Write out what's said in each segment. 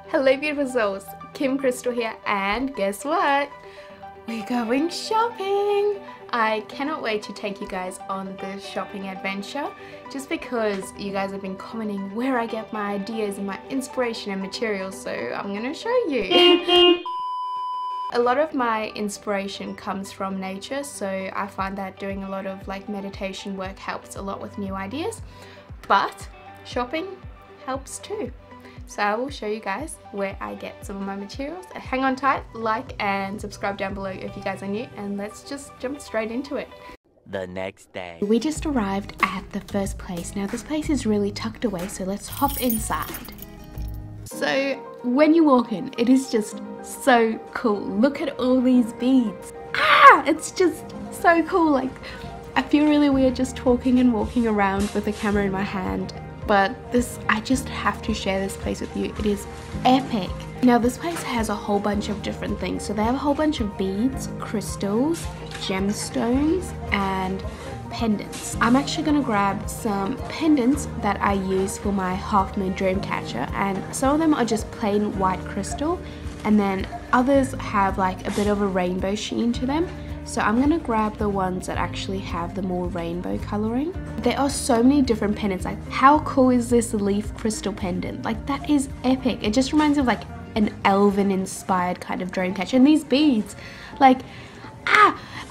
Hello beautiful souls, Kim Crystal here, and guess what? We're going shopping! I cannot wait to take you guys on this shopping adventure just because you guys have been commenting where I get my ideas and my inspiration and materials, so I'm gonna show you. A lot of my inspiration comes from nature, so I find that doing a lot of like meditation work helps a lot with new ideas, but shopping helps too. So I will show you guys where I get some of my materials. Hang on tight, like and subscribe down below if you guys are new, and let's just jump straight into it. The next day. We just arrived at the first place. Now this place is really tucked away, so let's hop inside. So when you walk in, it is just so cool. Look at all these beads. It's just so cool. Like, I feel really weird just talking and walking around with a camera in my hand. But I just have to share this place with you. It is epic. Now this place has a whole bunch of different things. So they have a whole bunch of beads, crystals, gemstones, and pendants. I'm actually gonna grab some pendants that I use for my half moon Dreamcatcher, and some of them are just plain white crystal, and then others have like a bit of a rainbow sheen to them. So I'm gonna grab the ones that actually have the more rainbow coloring. There are so many different pendants. Like, how cool is this leaf crystal pendant? Like, that is epic. It just reminds me of like an elven inspired kind of Dreamcatcher. And these beads, like,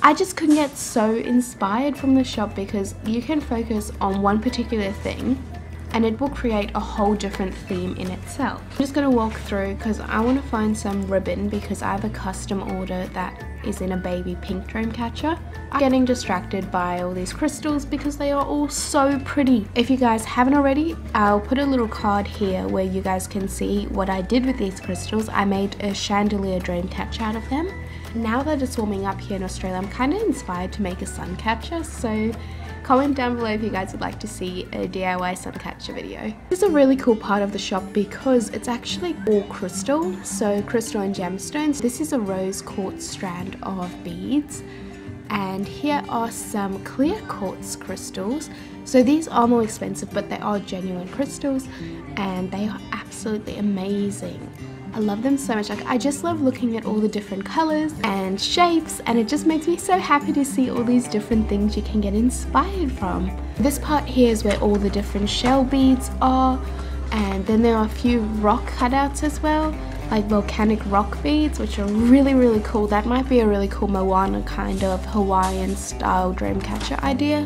I just couldn't get so inspired from the shop because you can focus on one particular thing and it will create a whole different theme in itself. I'm just gonna walk through because I want to find some ribbon because I have a custom order that is in a baby pink Dreamcatcher. I'm getting distracted by all these crystals because they are all so pretty. If you guys haven't already, I'll put a little card here where you guys can see what I did with these crystals. I made a chandelier Dreamcatcher out of them. Now that it's warming up here in Australia, I'm kind of inspired to make a sun catcher, so comment down below if you guys would like to see a DIY sun catcher video. This is a really cool part of the shop because it's actually all crystal, so crystal and gemstones. This is a rose quartz strand of beads, and here are some clear quartz crystals. So these are more expensive, but they are genuine crystals and they are absolutely amazing. I love them so much. Like, I just love looking at all the different colors and shapes, and it just makes me so happy to see all these different things you can get inspired from. This part here is where all the different shell beads are, and then there are a few rock cutouts as well, like volcanic rock beads, which are really cool. That might be a really cool Moana kind of Hawaiian style Dreamcatcher idea,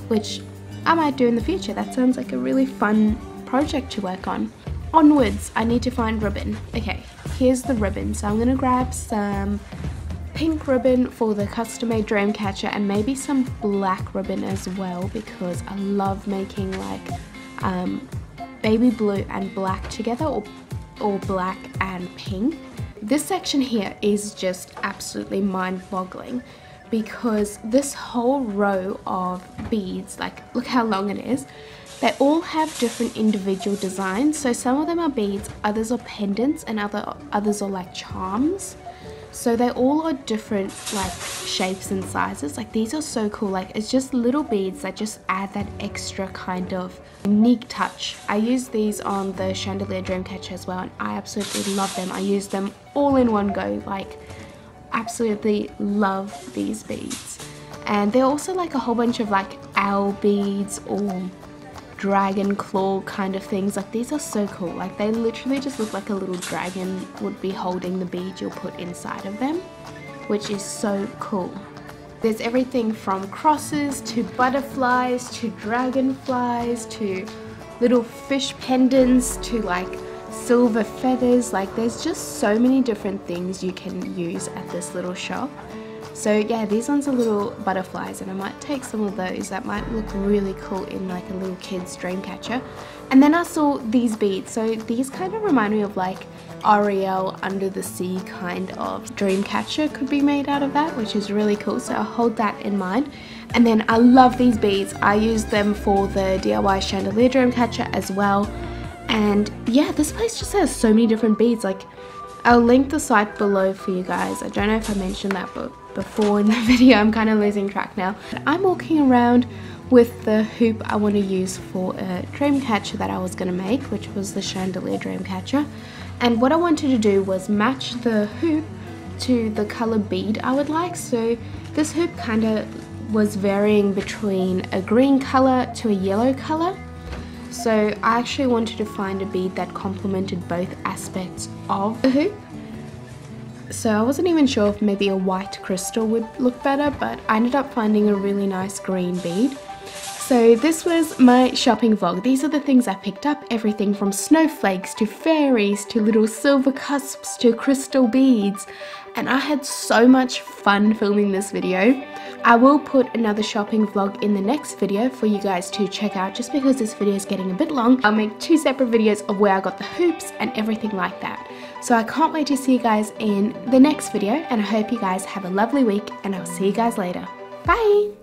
which I might do in the future. That sounds like a really fun project to work on. Onwards, I need to find ribbon. Okay, here's the ribbon. So I'm gonna grab some pink ribbon for the custom made Dreamcatcher and maybe some black ribbon as well because I love making like baby blue and black together, or black and pink. This section here is just absolutely mind-boggling because this whole row of beads, like, look how long it is. They all have different individual designs. So some of them are beads, others are pendants, and others are like charms. So they all are different like shapes and sizes. Like, these are so cool. Like, it's just little beads that just add that extra kind of unique touch. I use these on the chandelier Dreamcatcher as well, and I absolutely love them. I use them all in one go. Like, absolutely love these beads. And they're also like a whole bunch of like owl beads or dragon claw kind of things. Like, these are so cool. Like, they literally just look like a little dragon would be holding the bead you'll put inside of them, which is so cool. There's everything from crosses to butterflies to dragonflies to little fish pendants to like silver feathers. Like, there's just so many different things you can use at this little shop. So yeah, these ones are little butterflies, and I might take some of those. That might look really cool in like a little kid's Dreamcatcher. And then I saw these beads. So these kind of remind me of like Ariel under the sea kind of Dreamcatcher could be made out of that, which is really cool. So I'll hold that in mind. And then I love these beads. I use them for the DIY chandelier Dreamcatcher as well. And yeah, this place just has so many different beads. Like, I'll link the site below for you guys. I don't know if I mentioned that before in the video. I'm kind of losing track now. I'm walking around with the hoop I want to use for a Dreamcatcher that I was going to make, which was the chandelier Dreamcatcher. And what I wanted to do was match the hoop to the color bead I would like. So this hoop kind of was varying between a green color to a yellow color. So I actually wanted to find a bead that complemented both aspects of the hoop. So I wasn't even sure if maybe a white crystal would look better, but I ended up finding a really nice green bead. So this was my shopping vlog. These are the things I picked up, everything from snowflakes to fairies to little silver cusps to crystal beads. And I had so much fun filming this video. I will put another shopping vlog in the next video for you guys to check out, just because this video is getting a bit long. I'll make 2 separate videos of where I got the hoops and everything like that. So I can't wait to see you guys in the next video, and I hope you guys have a lovely week, and I'll see you guys later. Bye!